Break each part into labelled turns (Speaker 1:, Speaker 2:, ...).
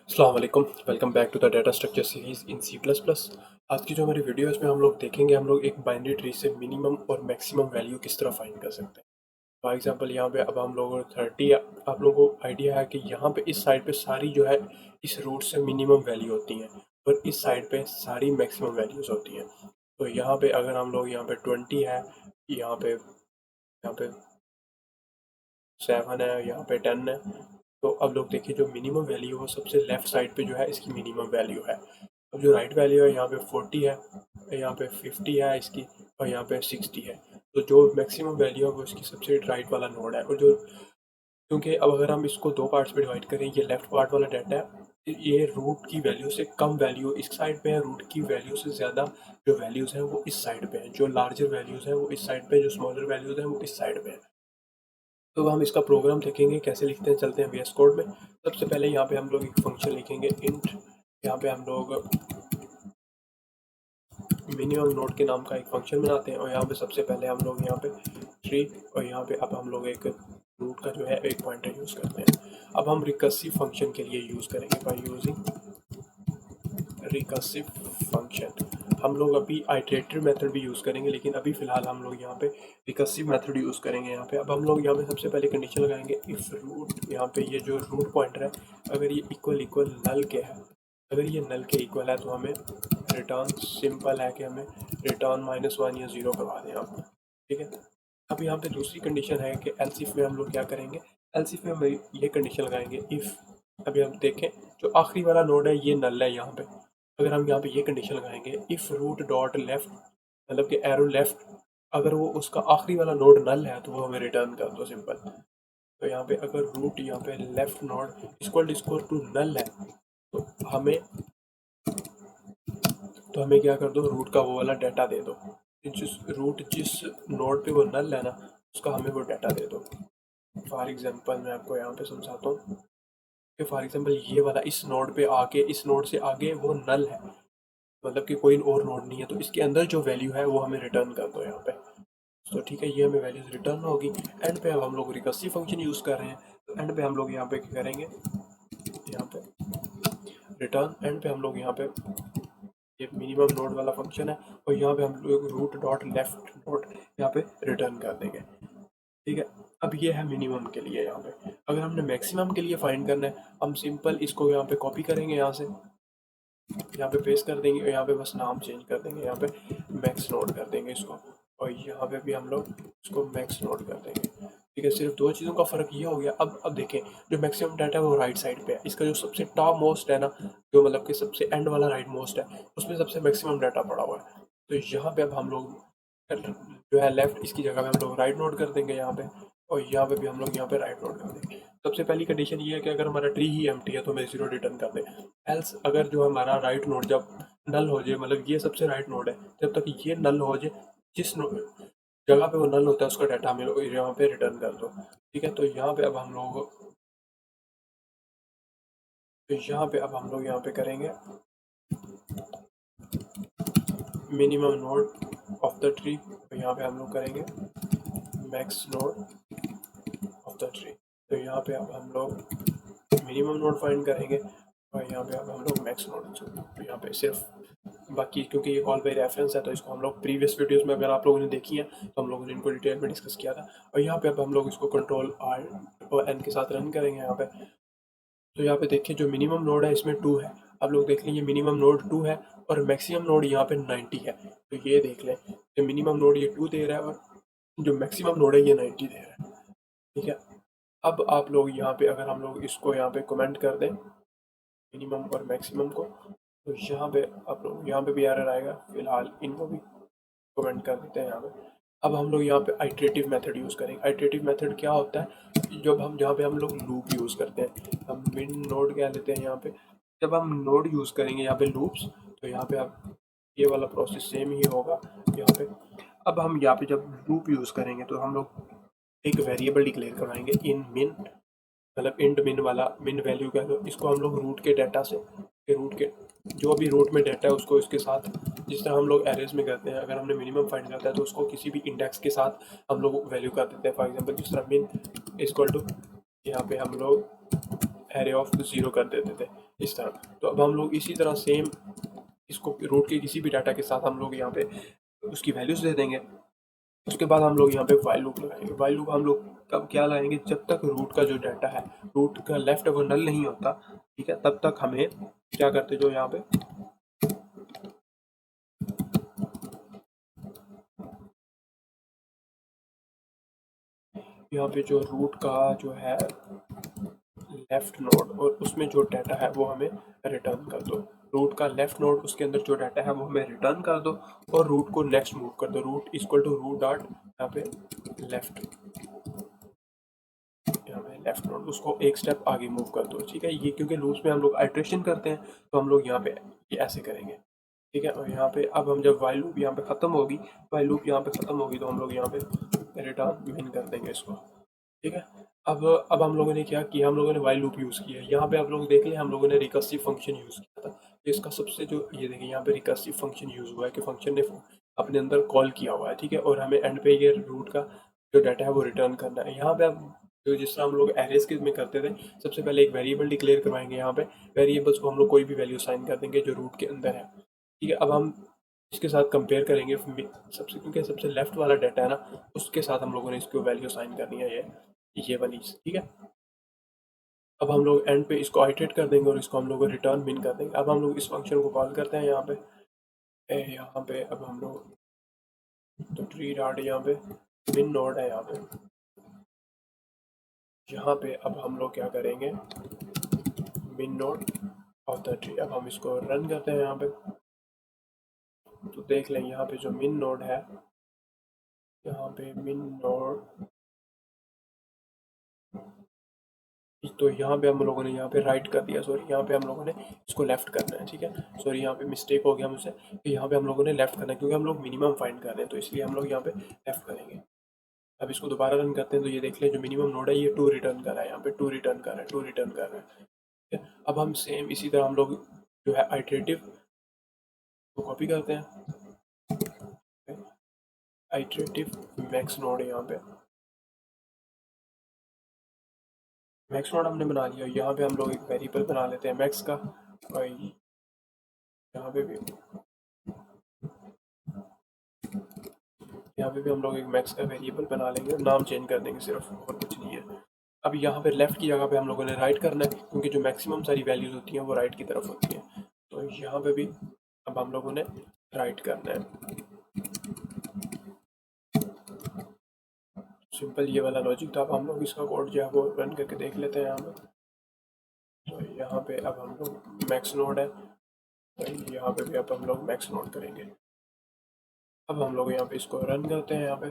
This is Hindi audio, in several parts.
Speaker 1: अस्सलाम वालेकुम, welcome back to the data structure series in C plus plus. आज की जो हमारी वीडियो है इसमें हम लोग देखेंगे हम लोग एक बाइनरी ट्री से मिनिमम और मैक्सिमम वैल्यू किस तरह फाइंड कर सकते हैं। फॉर एग्जांपल यहाँ पे अब हम लोगों को 30 आप लोगों को आइडिया है कि यहाँ पे इस साइड पे सारी जो है इस रूट से मिनिमम वैल्यू होती हैं और इस साइड पे सारी मैक्सिमम वैल्यूज होती हैं। तो यहाँ पे अगर हम लोग यहाँ पे 20 है, यहाँ पे 7 है, यहाँ पे 10 है। तो अब लोग देखिए जो मिनिमम वैल्यू है सबसे लेफ्ट साइड पे जो है इसकी मिनिमम वैल्यू है। अब जो राइट वैल्यू है यहाँ पे 40 है, यहाँ पे 50 है इसकी, और यहाँ पे 60 है। तो जो मैक्सिमम वैल्यू है वो इसकी सबसे राइट वाला नोड है। और जो क्योंकि अब अगर हम इसको दो पार्ट्स में डिवाइड करें, ये लेफ्ट पार्ट वाला डाटा है, ये रूट की वैल्यू से कम वैल्यू इस साइड पे है, रूट की वैल्यू से ज़्यादा जो वैल्यूज़ हैं वो इस साइड पे हैं, जो लार्जर वैल्यूज़ हैं वो इस साइड पे, जो स्मॉलर वैल्यूज़ हैं वो इस साइड पे है। तो हम इसका प्रोग्राम देखेंगे कैसे लिखते हैं, चलते हैं वीएस कोड में। सबसे पहले यहाँ पे हम लोग एक फंक्शन लिखेंगे इंट। यहाँ पे हम लोग मिनिमम नोड के नाम का एक फंक्शन बनाते हैं और यहाँ पे सबसे पहले हम लोग यहाँ पे ट्री, और यहाँ पे अब हम लोग एक रूट का जो है एक पॉइंटर यूज़ करते हैं। अब हम रिकर्सिव फंक्शन के लिए यूज़ करेंगे बाय यूजिंग रिकर्सिव फंक्शन। हम लोग अभी आइटरेटिव मेथड भी यूज़ करेंगे, लेकिन अभी फ़िलहाल हम लोग यहाँ पे रिकर्सिव मेथड यूज़ करेंगे। यहाँ पे अब हम लोग यहाँ पे सबसे पहले कंडीशन लगाएंगे इफ़ रूट, यहाँ पे ये जो रूट पॉइंटर है अगर ये इक्वल इक्वल नल के है, अगर ये नल के इक्वल है तो हमें रिटर्न, सिंपल है कि हमें रिटर्न -1 या 0 करवा दें आप। ठीक है। अब यहाँ पे दूसरी कंडीशन है कि एल्स इफ में हम लोग क्या करेंगे, एल्स इफ में हम ये कंडीशन लगाएंगे इफ़, अभी हम देखें जो आखिरी वाला नोड है ये नल है यहाँ पे। अगर हम यहाँ पे ये कंडीशन लगाएंगे इफ़ रूट डॉट लेफ्ट, मतलब कि एरो लेफ्ट, अगर वो उसका आखिरी वाला नोड नल है तो वो हमें रिटर्न कर दो, सिंपल। तो यहाँ पे अगर रूट यहाँ पे left node equal to null है तो हमें क्या कर दो, रूट का वो वाला डाटा दे दो। जिस नोड पे वो नल है ना उसका हमें वो डाटा दे दो। फॉर एग्जांपल मैं आपको यहाँ पे समझाता हूँ कि फॉर एग्जांपल ये वाला इस नोड पे आके इस नोड से आगे वो नल है, मतलब कि कोई और नोड नहीं है, तो इसके अंदर जो वैल्यू है वो हमें रिटर्न कर दो यहाँ पे। तो ठीक है, ये हमें वैल्यूज रिटर्न होगी। एंड पे अब हम लोग रिकर्सिव फंक्शन यूज़ कर रहे हैं, तो एंड पे हम लोग यहाँ पे क्या करेंगे, यहाँ पे रिटर्न, एंड पे हम लोग यहाँ पे ये मिनिमम नोड वाला फंक्शन है और यहाँ पे हम लोग रूट डॉट लेफ्ट नोड यहाँ पे रिटर्न कर देंगे। ठीक है। अब ये है मिनिमम के लिए। यहाँ पे अगर हमने मैक्सिमम के लिए फाइंड करना है, हम सिंपल इसको यहाँ पे कॉपी करेंगे, यहाँ से यहाँ पे पेस्ट कर देंगे और यहाँ पे बस नाम चेंज कर देंगे, यहाँ पे मैक्स नोड कर देंगे इसको, और यहाँ पे भी हम लोग इसको मैक्स नोड कर देंगे। ठीक है, सिर्फ दो चीज़ों का फ़र्क ये हो गया। अब देखें जो मैक्सिमम डाटा है वो राइट साइड पे है, इसका जो सबसे टॉप मोस्ट है ना, जो मतलब कि सबसे एंड वाला राइट मोस्ट है, उसमें सबसे मैक्सिमम डाटा पड़ा हुआ है। तो यहाँ पे अब हम लोग जो है लेफ्ट, इसकी जगह पे हम लोग राइट नोड कर देंगे यहाँ पे, और यहाँ पे भी हम लोग यहाँ पे राइट नोड कर देंगे। सबसे पहली कंडीशन ये है कि अगर हमारा ट्री ही एम्प्टी है तो हमें 0 रिटर्न कर दे। एल्स अगर जो हमारा राइट नोड जब नल हो जाए, मतलब ये सबसे राइट नोड है, जब तक ये नल हो जाए, जिस जगह पे वो नल होता है उसका डाटा हमें यहाँ पे रिटर्न कर दो। ठीक है। तो यहाँ पे अब हम लोग यहाँ पे करेंगे minimum node of the tree, तो यहाँ पे हम लोग करेंगे max node of the tree. तो यहाँ पे अब हम लोग मिनिमम नोड फाइंड करेंगे और यहाँ पे अब हम लोग मैक्स नोड, तो यहाँ पे सिर्फ बाकी क्योंकि ये कॉल बाई रेफरेंस है तो इसको हम लोग प्रीवियस वीडियोस में अगर आप लोगों ने देखी है तो हम लोगों ने इनको डिटेल में डिस्कस किया था। और यहाँ पे अब हम लोग इसको कंट्रोल आर और एन के साथ रन करेंगे यहाँ पे। तो यहाँ पे देखिए जो मिनिमम नोड है इसमें 2 है। आप लोग देख लीजिए मिनिमम नोड 2 है और मैक्सिमम नोड यहाँ पे 90 है। तो ये देख लें, जो मिनिमम नोड ये 2 दे रहा है और जो मैक्सिमम नोड है ये 90 दे रहा है। ठीक है। अब आप लोग यहाँ पे अगर हम लोग इसको यहाँ पे कमेंट कर दें मिनिमम और मैक्सिमम को, तो यहाँ पे आप लोग यहाँ पे भी एरर आएगा, फिलहाल इनको भी कमेंट कर देते हैं यहाँ पे। अब हम लोग यहाँ पे आइटरेटिव मेथड यूज़ करेंगे। आइटरेटिव मेथड क्या होता है, जब हम जहाँ पे हम लोग लूप यूज़ करते हैं, हम मिन नोड क्या लेते हैं यहाँ पे, जब हम नोड यूज़ करेंगे यहाँ पे लूप्स, तो यहाँ पे आप ये वाला प्रोसेस सेम ही होगा यहाँ पे। अब हम यहाँ पे जब लूप यूज़ करेंगे तो हम लोग एक वेरिएबल डिक्लेयर करवाएंगे इन मिन, मतलब इंट मिन वाला, मिन वैल्यू का, तो इसको हम लोग रूट के डाटा से, रूट के जो भी रूट में डाटा है उसको इसके साथ, जिस तरह हम लोग एरेज में करते हैं, अगर हमने मिनिमम फाइंड करता है तो उसको किसी भी इंडेक्स के साथ हम लोग वैल्यू कर देते हैं। फॉर एग्जांपल जिस तरह मिन इक्वल टू, यहाँ पे हम लोग एरे ऑफ 0 कर देते थे इस तरह। तो अब हम लोग इसी तरह सेम इसको रूट के किसी भी डाटा के साथ हम लोग यहाँ पे उसकी वैल्यूज दे देंगे। उसके बाद हम लोग यहाँ पे वाइल लूप लगाएंगे। वाइल लूप हम लोग कब क्या लगाएंगे, जब तक रूट का जो डाटा है, रूट का लेफ्ट अगर नल नहीं होता, ठीक है, तब तक हमें क्या करते, जो यहाँ पे जो रूट का जो है लेफ्ट नोड और उसमें जो डाटा है वो हमें रिटर्न कर दो। रूट का लेफ्ट नोड, उसके अंदर जो डाटा है वो हमें रिटर्न कर दो और रूट को नेक्स्ट मूव कर दो। Root equal to root dot यहाँ पे लेफ्ट, यहाँ पे लेफ्ट नोड, उसको एक स्टेप आगे मूव कर दो। ठीक है, ये क्योंकि लूप्स में हम लोग आइट्रेशन करते हैं तो हम लोग यहाँ पे ये ऐसे करेंगे। ठीक है, और यहाँ पे अब हम जब वाइल लूप यहाँ पे ख़त्म होगी, वाइल लूप यहाँ पे ख़त्म होगी, तो हम लोग यहाँ पे रिटर्न विन कर देंगे इसको। ठीक है, अब हम लोगों ने क्या किया, हम लोगों ने वाइल लूप यूज़ किया। यहाँ पे आप लोग देख लें, हम लोगों ने रिकर्सिव फंक्शन यूज़ किया था। तो इसका सबसे जो ये देखिए यहाँ पे रिकर्सिव फंक्शन यूज़ हुआ है कि फंक्शन ने अपने अंदर कॉल किया हुआ है। ठीक है, और हमें एंड पे ये रूट का जो डाटा है वो रिटर्न करना है। यहाँ पे आप जो जिस तरह हम लोग एरेज के में करते थे, सबसे पहले एक वेरिएबल डिक्लेयर करवाएंगे। यहाँ पे वेरिएबल्स को हम लोग कोई भी वैल्यू साइन कर देंगे जो रूट के अंदर है। ठीक है, अब हम इसके साथ कंपेयर करेंगे सबसे, क्योंकि सबसे लेफ्ट वाला डाटा है ना, उसके साथ हम लोगों ने इसको वैल्यू साइन करनी है, ये वाली। ठीक है, अब हम लोग एंड पे इसको आइटरेट कर देंगे और इसको हम लोग रिटर्न मिन कर देंगे। अब हम लोग इस फंक्शन को कॉल करते हैं यहाँ पे अब हम लोग तो ट्री डॉट यहाँ पे मिन नोड है यहाँ पे अब हम लोग क्या करेंगे, मिन नोड ऑफ द ट्री। अब हम इसको रन करते हैं यहाँ पे, तो देख लें यहाँ पे जो मिन नोड है, यहाँ पे मिन नोड, तो यहाँ पे हम लोगों ने यहाँ पे राइट कर दिया, सॉरी यहाँ पे हम लोगों ने इसको लेफ्ट करना है। ठीक है, सॉरी यहाँ पे मिस्टेक हो गया मुझसे, कि यहाँ पे हम लोगों ने लेफ्ट करना है क्योंकि हम लोग मिनिमम फाइंड कर रहे हैं, तो इसलिए हम लोग यहाँ पे लेफ्ट करेंगे। अब इसको दोबारा रन करते हैं तो ये देख लें जो मिनिमम नोड है ये 2 रिटर्न कर रहा है, यहाँ पे 2 रिटर्न कर रहा है, 2 रिटर्न कर रहा है। ठीक है, अब हम सेम इसी तरह हम लोग जो है आइटरेटिव को कॉपी करते हैं। आइटरेटिव मैक्स नोड है, यहाँ पे मैक्स नोड हमने बना लिया। यहाँ पे हम लोग एक वेरिएबल बना लेते हैं मैक्स का, और यहाँ पे भी हम लोग एक मैक्स का वेरिएबल बना लेंगे, नाम चेंज कर देंगे सिर्फ, और कुछ नहीं है। अब यहाँ पे लेफ्ट की जगह पे हम लोगों ने राइट करना है, क्योंकि जो मैक्सिमम सारी वैल्यूज होती हैं वो राइट की तरफ होती हैं। तो यहाँ पे भी अब हम लोगों ने राइट करना है। सिंपल ये वाला लॉजिक था। अब हम लोग इसका कोड जो है वो रन करके देख लेते हैं यहाँ पे। तो यहाँ पे अब हम लोग मैक्स नोड है, तो यहाँ पे भी अब हम लोग मैक्स नोड करेंगे। अब हम लोग यहाँ पे इसको रन करते हैं यहाँ पे,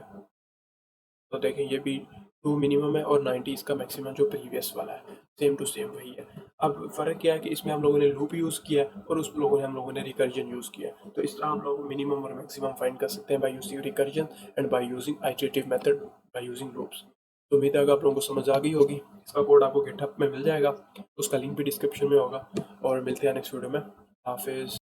Speaker 1: तो देखें ये भी 2 मिनिमम है और 90 इसका मैक्सिमम जो प्रीवियस वाला है, सेम टू सेम वही है। अब फ़र्क क्या है कि इसमें हम लोगों ने लूप यूज़ किया है और उस लोगों ने हम लोगों ने रिकर्जन यूज़ किया है। तो इस तरह हम लोग मिनिमम और मैक्सिमम फाइंड कर सकते हैं by using recursion and by using iterative method by using loops. तो उम्मीद है आप लोगों को समझ आ गई होगी। इसका कोड आपको गिटहब में मिल जाएगा, उसका लिंक भी डिस्क्रिप्शन में होगा, और मिलते हैं नेक्स्ट वीडियो में। हाफिज़।